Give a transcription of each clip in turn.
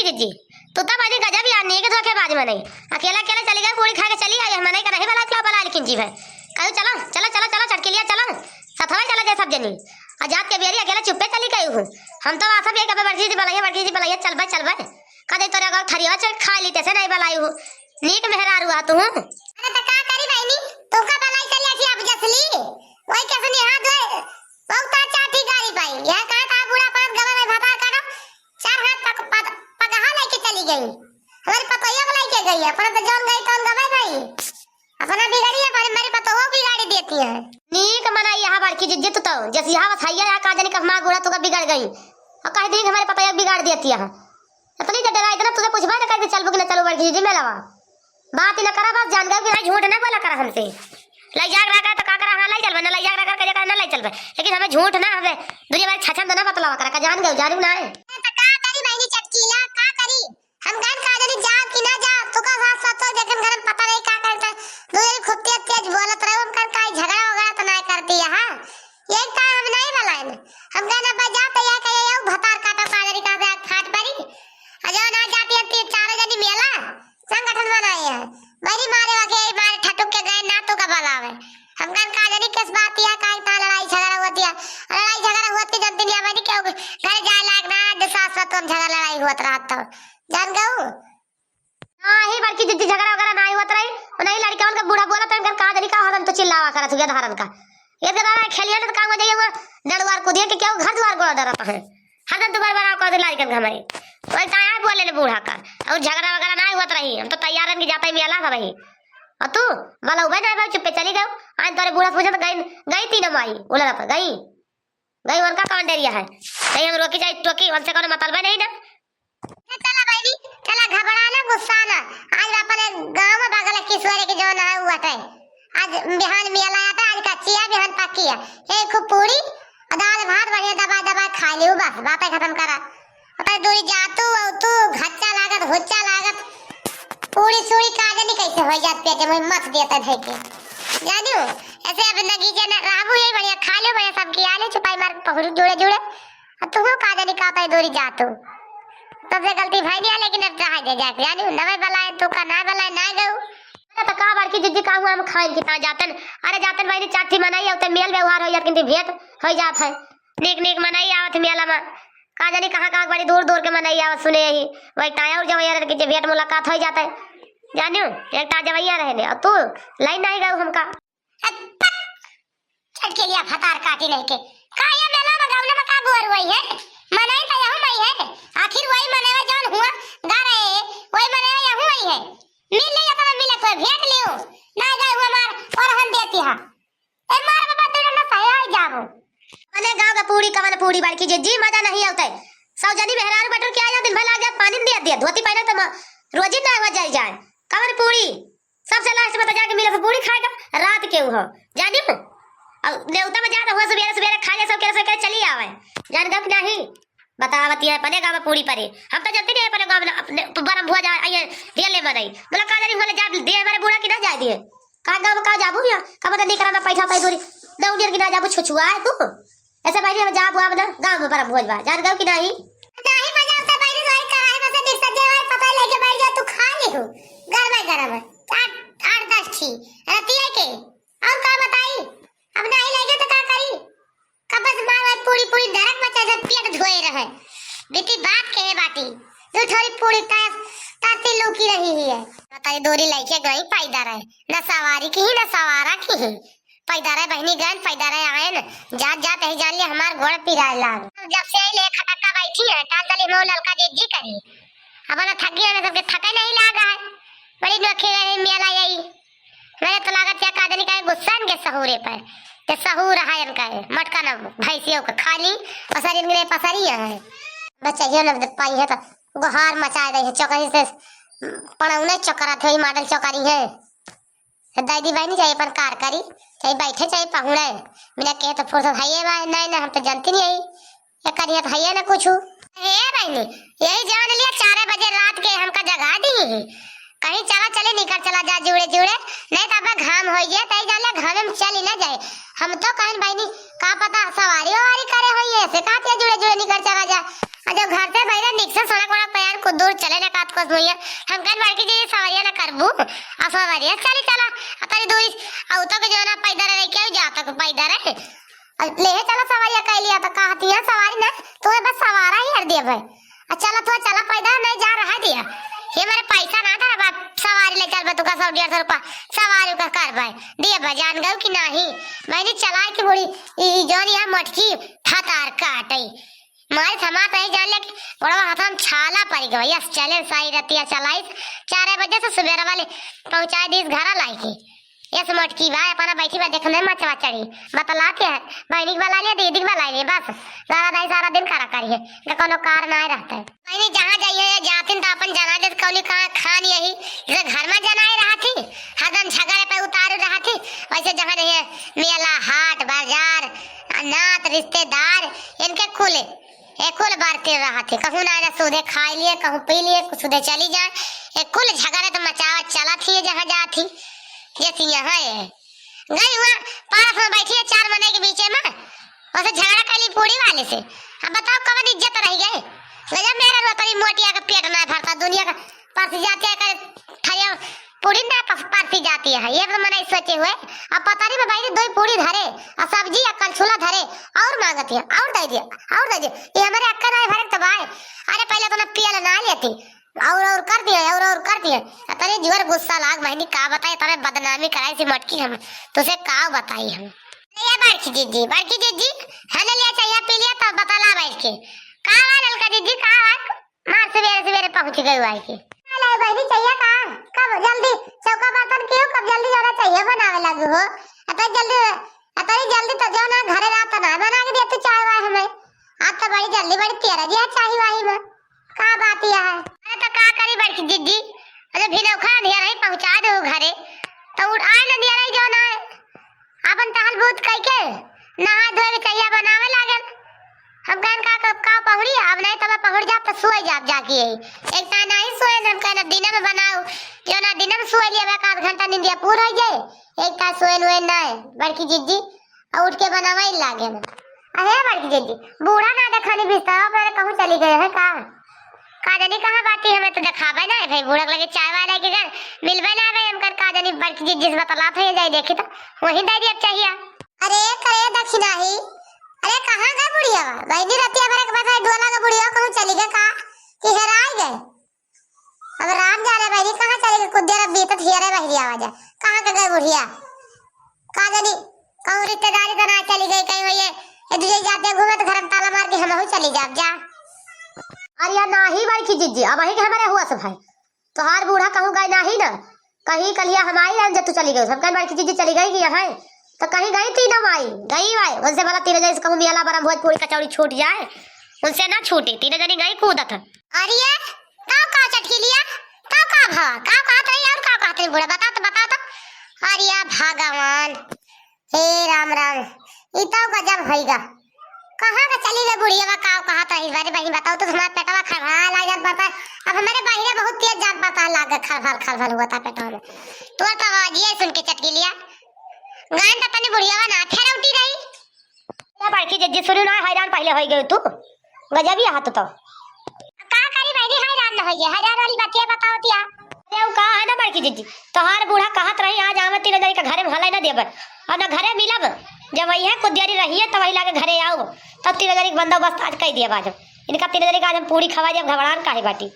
जीजी तो तब आदि गजब यार नहीं के धोखेबाज में नहीं अकेला अकेला चली गई पूरी खा के चली आई हम नहीं का नहीं बला बला लेकिन जी भाई कहू चलो चलो चलो चलो चटके लिया चलो सथवा चला जाए सब जनी आजाद के बेरी अकेला चुप्पे चली गई हूं हम तो आसा भी कबे मर्जी जी बलाइए चल भाई कदे तोरे गांव थरिया चल खा ली तैसे नहीं बलाई हूं नीक मेहरार हुआ तू अरे त का करी बहनी तू का बलाई चली थी अब जसली वही कैसे नहीं हाथ धोए बहुता चाटी गाड़ी पाई यह कहा था बूढ़ा पास गवा में भाता काटा चार हाथ पगहा लेके चली गई हमारी पतोया को लेके गई है पर तो जान गई कौन गवा भाई अपना बिगाड़ी है पर मेरी पतो बिगाड़ी देती है नीक मनाई यहां बड़की जिज्जत तो जैसे यहां बथैया या का जाने का मां गोड़ा तो का बिगड़ गई और कह दी हमारे पतोया बिगाड़ देती है इतनी डरा इतना तुझे पूछबा ना कर चल बुक ना चलो बड़की जी में लवा बात ही ना करा बस जान गए कि झूठ ना बोला करा हमसे लाई जाग रखा तो का करा हां लाई चल बना लाई जाग रखा के जगह ना लाई चल लेकिन हमें झूठ ना हवे दुनिया बार छछन ना बतलावा करा का जान गए जानू ना है तो का करी बहनी चटकीला का करी हम गन का जानी जा कि ना जा तो का साथ साथ तो देखन घर पता नहीं का करता दूसरी खूब तेज बोलत रहे उनका का झगड़ा वगैरह तो नहीं करती है हां एक का हम नहीं बलाए हम गन बजा तो या कहे यो भतार काटा पादरी का खाट परी अजो ना जाती है चार जनी मेला संगठन बनाए है बड़ी मारे वगे मारे ठटुक के गए ना तो का बलावे हम गन का जानी किस बात या का ता लड़ाई झगड़ा होती है लड़ाई झगड़ा होती जनती नहीं बनी क्यों घर जाए लागना दसास तो झगड़ा लड़ाई होत रहा था जान गऊ हां ही बड़की जिद्दी झगड़ा वगैरह नहीं होत रही नहीं लड़का उनका बूढ़ा बोला तो का जानी का हरन तो चिल्लावा करा तुझे धारन का ये जरा खेलिया तो काम हो जाएगा डड़वार को दिया कि क्यों घर द्वार को डरता है हरन दोबारा बड़ा को दिलाई कर हमारे कोई ताया बोले ले बूढ़ा का और झगड़ा वगैरह नहीं होत रही हम तो तैयार की जाता ही मेला था भाई और तू वाला उबे ना भाई चुप्पे चली गयो आज तोरे बूढ़ा पूछे तो गई तीन माई बोला था गई उनका कौन डेरिया है कहीं हम रोकी जाए टोकी हमसे कोनो मतलब नहीं ना चला भाई चला घबरा ना गुस्सा ना आज अपने गांव में बगल किशोरी के जो ना हुआ था आज बिहान मेला आया था आज कच्ची है बिहान पक्की है एक खूब पूरी दाल भात बढ़िया दबा खा लियो बस बातें खत्म करा अपन दूरी जातू तू घच्चा लागत होच्चा लागत पूरी सूरी काजनी कैसे हो जाती है मैं मत देता है के जानियो ऐसे अब नगीजे ना राबू ये बढ़िया खा लो बढ़िया सब की आले छुपाई मार पहुर जुड़े अब तू काजनी का पे दूरी जातू तब से गलती भाई नहीं लेकिन अब रहा दे जाके जानियो नवे बलाए तो का ना बलाए ना गऊ तो का बार की जिद्दी का हुआ हम खाए कितना जातन अरे जातन भाई ने चाटी मनाई होते मेल व्यवहार हो जात किंतु भेंट हो जात है नीक मनाई आवत मेला में का जानी कहां बड़ी दूर के मनाई आवत सुने ही वही टाया और जवैया के भेंट मुलाकात हो जाता है जानियो एक ता जवैया रहने और तू लाइन नहीं गऊ हमका छट के लिया फतार काटी नहीं के काया मेला में गावला में का गोर हुई है मनाई तो यहू मई है आखिर वही मनेवा जान हुआ गा रहे वही मनेवा यहू मई है मिल ले तो मिले तो भेंट लियो ना गए हुआ मार और हम देती हां ए मार बाबा तेरे ना सही जाबो अने गांव का पूरी कवन पूरी बड़की जी मजा नहीं आता है सौ जनी मेहरारू बटुर के आया दिन भर लाग गया पानी दिया धोती पहने तो रोजी ना हो जाए कवन पूरी सबसे लास्ट में तो जाके मिले तो पूरी खाएगा रात के हो जानी अब नेवता में जाता हुआ सवेरे खा ले सब के चली आवे जान गप नहीं बतावती है पने गांव में पूरी परे हम तो जानते नहीं है पने गांव में अपने बरम हुआ जाए आइए रियल में नहीं बोला का जानी होले जा दे हमारे बूढ़ा की ना जाए दिए का गांव में का जाबू या का बता नहीं करा पैसा पाई दूरी दौड़ियर की ना जाबू छुछुआ है तू ऐसे भाई हम जा बुआ बना गांव में बरम भोज बा जान गव की नहीं मजा आता भाई रोई करा है बस देख सजे है पता लेके बैठ जा तू खा ले हो गरम है 8-10 थी रतिया के और का बताई अब नहीं लगे तो का करी कबस मार पूरी दरक मचा जब पेट धोए रहे बेटी बात कहे बाटी जो थोड़ी पूरी ताती लूकी रही है बताई दोरी लेके गई पैदा रहे न सवारी की न सवारा की पैदा रहे बहनी गन पैदा रहे आए न जात ही जान ले हमार घोड़ पिराए लाग जब से ले खटका बैठी है टाल तली मो ललका जी करी अब ना थकी है सबके थके नहीं लागा है बड़ी नोखे रहे मेला यही मेरे तो लागत या काजनी का गुस्सा इनके सहूरे पर ते सहूर है इनका मटका ना भैंसियों का खाली पसरी इनके पसरी है बच्चा ये ना पाई है तो गुहार मचा दे है चौकरी से पड़ौने चौकरा थे मॉडल चौकरी है दादी भाई नहीं चाहिए पर कार करी चाहे बैठे चाहे पहुड़े मिला के तो फुर्सत है नहीं ना हम तो जानती नहीं ये करिए तो है ना कुछ हे बहनी यही जान लिया 4 बजे रात के हमका जगा दी कहीं चले निकल चला जा जुड़े नहीं तो अब घाम हो गया तई जाले घाम में चली ना जाए हम तो कहन बहनी का पता सवारी करे होई ऐसे कहते जुड़े निकल चला जा जो घर से बैठे निक से सड़क वाला पैर को दूर बस भैया हम कन बार की जे सवारियां ना करबू आ सवारियां चली चला अतरी दूरी औ तो के जोना पैदल रह के जाता को पैदल रहे ले चला सवारियां कह लिया तो कहती है सवारी ना तो बस सवारा ही हर दिया भाई चला तो चला पैदल नहीं जा रहा दिया ये मेरे पैसा ना था बाप सवारी ले चल तू का 100-150 रुपया सवारी का कर भाई दिया बजान गयो कि नहीं मैंने चलाए की बड़ी जोन यहाँ मटकी थातार काटई मारे समात है जान ले बड़ा हाथ हम छाला पड़ गया यस चले सही रतिया चलाई 4 बजे से सुबह वाले पहुंचाए दिस घर लाई की यस मटकी भाई अपना बैठी बा देखने मचवा चढ़ी बतला के है बहनी वाला लिया दीदी वाला लिया बस सारा दाई सारा दिन करा करिए का कोनो कार ना रहता है मैंने जहां जाइए जातिन तो अपन जना दे कौली का खान यही जैसे घर में जनाए रहा थी हदन झगड़े पे उतार रहा थी वैसे जगह नहीं है मेला हाट बाजार नात रिश्तेदार इनके खुले कुल बारते रहा थे कहूँ ना सुधे खा लिए कहूँ पी लिए सुधे चली जाए कुल झगड़े तो मचावा चला थी जहाँ जा थी जैसे यहाँ है गई हुआ पास में बैठी है 4 महीने के बीच में वैसे झगड़ा कर ली पूरी वाले से अब बताओ कब इज्जत रह गए लगा मेरा रोतरी मोटिया का पेट ना भरता दुनिया का परस जाते है ठया पूरी ना परसी जाती है ये तो मैंने सोचे हुए अब पता नहीं भाई 2 पूरी धरे और सब्जी या कलछुला धरे और मांगती है और दे दिया ये हमारे अक्का नहीं भरे तो भाई अरे पहले तो ना पियल ना लेती और कर दिया तने जोर गुस्सा लाग बहनी का बताए तने बदनामी कराई सी मटकी हम तुझे का बताई हम ये बड़की जीजी हने लिया चाहिए पी लिया तो बतला बैठ के का ललका जीजी का मार सवेरे पहुंच गई आई के ले बहनी चाहिए का कब जल्दी चौका बर्तन क्यों कब जल्दी जाना चाहिए बनावे लगी हो अतई जल्दी तो जाओ ना घरे रात ना बना के दे तू चाय वाय हमें आज तो बड़ी जल्दी बड़ी तेरा जी चाय वाही में का बात यह है अरे तो का करी बड़की जीजी अरे भिनो खा दिया नहीं पहुंचा दो घरे तो उठ आए ना दिया नहीं जो ना अपन ताल भूत कह के नहा धोए के चाहिए बनावे लागल हम कहन का पहुड़ी अब नहीं तो मैं पहुड़ जा तो सोए जाके एक ता नहीं सोए हम कहना दिन में बनाओ जो ना दिन में सोए लिया एक आध घंटा नींद पूरा हो जाए एक ता सोए नुए ना बड़की जीजी उठ के बनावे लागे ना अरे बड़की जीजी बूढ़ा ना देखनी बिस्तर पर कहूं चली गए है का जानी कहां बाती हमें तो दिखावे ना भाई बूढ़ा लगे चाय वाला के घर मिलबे ना भाई हम कर का जानी बड़की जी जिस बतला थे जाए देखी तो वही दे दिया चाहिए अरे करे दक्षिणा ही अरे कहां गए बुढ़िया भाई रतिया भरे के बाद डोला का बुढ़िया कहूं चली गए का कि हेराई गए अब राम जा रहे भाई कहां चले गए कुछ देर बीतत हियरे बहरी आवाज कहां के गए बुढ़िया का जानी कहूं रिश्तेदारी तो ना चली गई कहीं होइए ए दूजे जाते घूमे तो घर में ताला मार के हम हो चली जा अरे यार नाही बड़की जीजी अब वही के हमारे हुआ सब भाई तो हार बूढ़ा कहूँ गए नहीं ना कहीं कलिया हमारी जब तू चली गई सब कहीं बड़की जीजी चली गई है तो कहीं गई थी ना माई गई भाई उनसे बोला 3 जने कहूँ मियाला बड़ा भोजपुरी कचौड़ी छूट जाए उनसे ना छूटी 3 जनी गई कूदत अरे का चटकी लिया का भावा का कहत रही और का कहत रही बूढ़ा बता तो अरे भगवान हे राम ई तो गजब होइगा कहां का चली गई बुढ़िया का कहा था इस बारे बहनी बताओ तो हमारा पेटवा खरखरा लागत पता अब हमारे बाहरे बहुत तेज जात पता लागे खरखर हुआ था पेटवा में तो आवाज ये सुन के चटकी लिया गान तो तने बुढ़िया ना फेर उठी रही या बड़की जज्जी सुनी ना हैरान पहले हो गई तू गजब ही हाथ तो का करी बहनी हैरान न होइए हैरान वाली बात ये बताओ तिया अरे का है ना बड़की जज्जी तोहार बूढ़ा कहत रही आज आवे 3 जने के घरे में हलाई ना देब और ना घरे मिलब जब वही है कुछ देरी रही है तो वही लाके घरे आओ तब 3 जने बंदोबस्त आज कह दिया बाजो इनका 3 जने आज हम पूरी खवा जब घबरान काहे बाटी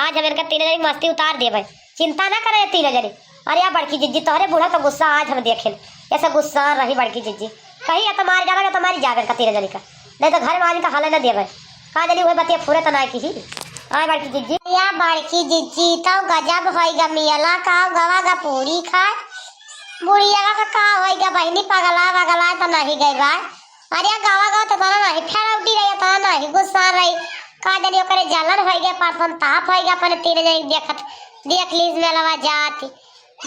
आज हम इनका 3 जने मस्ती उतार देबे चिंता ना करे 3 जने अरे यार बड़की जीजी तोहरे बूढ़ा का गुस्सा आज हम देखे ऐसा गुस्सा रही बड़की जीजी कहीं या तो मार जाना तो मारी जावे का 3 जने का नहीं तो घर में आज का हाल ना देबे का जनी वही बतिया पूरे तना की ही आ बड़की जीजी या बड़की जीजी तो गजब होइगा मियाला का गवा का पूरी खा बुढ़िया का होइगा बहनी पगला तो नहीं गई बा अरे गावा तो तना नहीं फेर उठी रही तना नहीं गुस्सा रही का जनी ओकरे जलन होइगा परसन ताप होइगा अपन 3 जने देख लीज में लवा जाती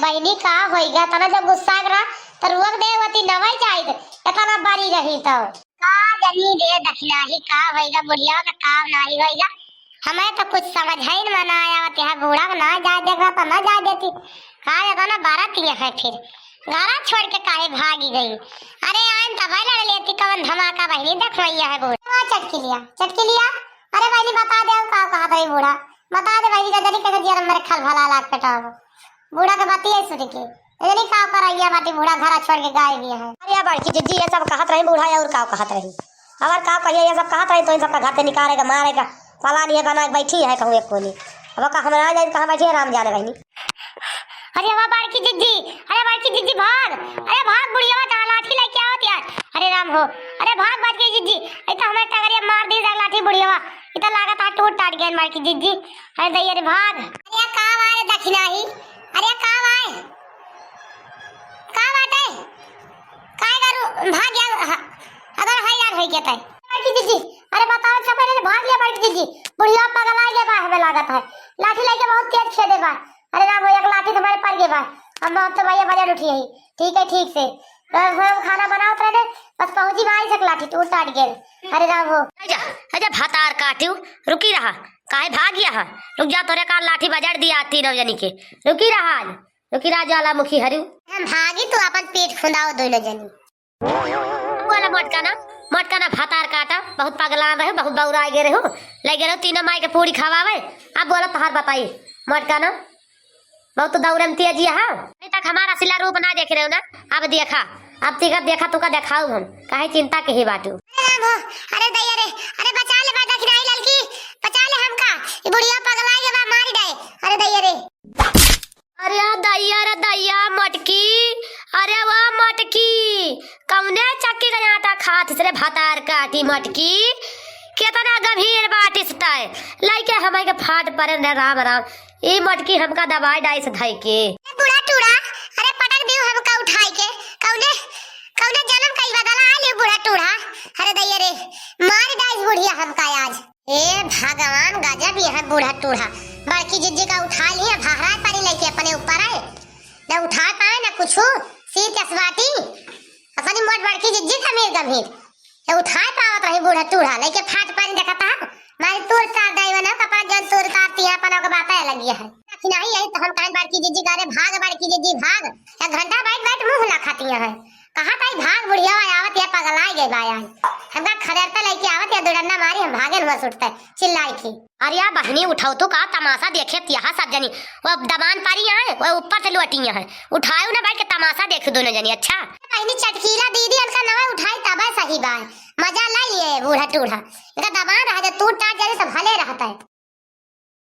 बहनी का होइगा तना जब गुस्सा करा तो रुक देवती नवई जाइत इतना बारी रही तो का जनी दे दक्षिणा ही का होइगा बुढ़िया का काम नहीं होइगा हमें तो कुछ समझ है न मना आया है बूढ़ा ना जा देगा तो ना जा देती का जाता ना 12 है फिर घरा छोड़ के काहे भागी गई अरे आइन दवाई लड़ लेती कवन धमाका बहनी देख रही है बूढ़ा चटकी लिया अरे बहनी बता दे का कहा था बूढ़ा बता दे भाई जरी के जिया मेरे खल भला लाग पेटाव बूढ़ा के बात ये सुन के जरी का करैया बाटी बूढ़ा घर छोड़ के गाय भी है। अरे बड़की जिद्दी ये सब कहत रही बूढ़ा और का कहत रही अगर का कहिए ये सब कहत रही तो इन सब का घर से निकालेगा मारेगा पलानी है बना बैठी है कहूं एक कोनी अब का हमरा जाए कहां बैठी है राम जाने भाई। अरे वाह बड़की जिद्दी अरे बड़की जिद्दी भाग अरे भाग बुढ़िया ता लाठी लेके आवत यार अरे राम हो अरे भाग बड़की जिद्दी ए तो हमें टगरिया मार दी लाठी बुढ़िया इतना लागत है टूट टाट गया बड़की जिद्दी अरे दई अरे भाग अरे का आए दक्षिणा ही अरे का आए का बाटे काय करू भाग गया अगर है यार है क्या बड़की जिद्दी अरे बताओ सब पहले भाग गया बड़की जिद्दी बुढ़िया पगला गया बा हमें लागत है लाठी लेके बहुत तेज खेदे बा अरे राम हो एक लाठी तुम्हारे पर गए बा अब तो भैया बजा उठी है ठीक है ठीक से खाना बनाओ रहे बस पहुंची भाई से लाठी टूट टाट गए। अरे राम हो अजा भातार काटू रुकी रहा काहे भाग गया है रुक जा तोरे का लाठी बजाड़ दिया तीनों जनी के रुकी रहा ज्वाला मुखी हरु हम भागी तो अपन पेट खुंदाओ दोनों जनी बोला मटका ना भातार काटा बहुत पगला रहे बहुत बौरा गए रहो ले गए तीनों माई के पूरी खवावे अब बोला तोहार बताई मटका ना बहुत तो दौड़म तेजी है अभी तक हमारा सिला रूप ना देख रहे हो ना अब देखा अब देखा तो का दिखाऊ हम काहे चिंता के ही बाटू। अरे दई अरे बचा ले बाटा खिनाई लड़की बचा ले हमका ये बुढ़िया पगला के बा मार दे अरे दई अरे दैया मटकी अरे वाह मटकी कौने चक्की का आटा खात से भातार काटी मटकी कितना गंभीर बात इसताए लाइके हमारे के फाट पर राम ये मटकी हमका दवाई डाई से धई के बुढ़ा टूड़ा अरे पटक दियो हमका उठाई के कौने जन्म कई बदला ले बुढ़ा टूड़ा अरे दैया रे मार डाई बुढ़िया हमका आज ए भगवान गजब यह बुढ़ा टूड़ा बड़की जिज्जी का उठा लिया भाहरात पानी लेके अपने ऊपर है ना उठा पाए ना कुछ सीट असवाटी अपनी मोट बड़की जिज्जी गंभीर उठा पावत रही बुढ़ा टूड़ा लेके फाट पानी देखता मारी तोड़ तार दाई ना कपड़ा जन तोड़ तार तिया पना के बात अलग है नहीं यही तो हम कान बड़की जिज्जी करे भाग बड़की जिज्जी भाग एक घंटा बैठ मुंह ना खाती है कहां ताई भाग बुढ़िया आवत या पगलाई गई बाया हमका खदरता लेके आवत या दुड़न्ना मारी हम भागे न सुटता चिल्लाई थी। अरे यार बहनी उठाओ तो का तमाशा देखे यहाँ सब जनी वो दबान पारी है वो ऊपर से लुटी है उठाओ ना बैठ के तमाशा देख दोनों जनी। अच्छा बहनी चटकीला दीदी उनका नवा उठाई तब सही बात मजा ला लिए बूढ़ा टूढ़ा इनका दबान रहा टूट टाट जाने सब भले रहता है।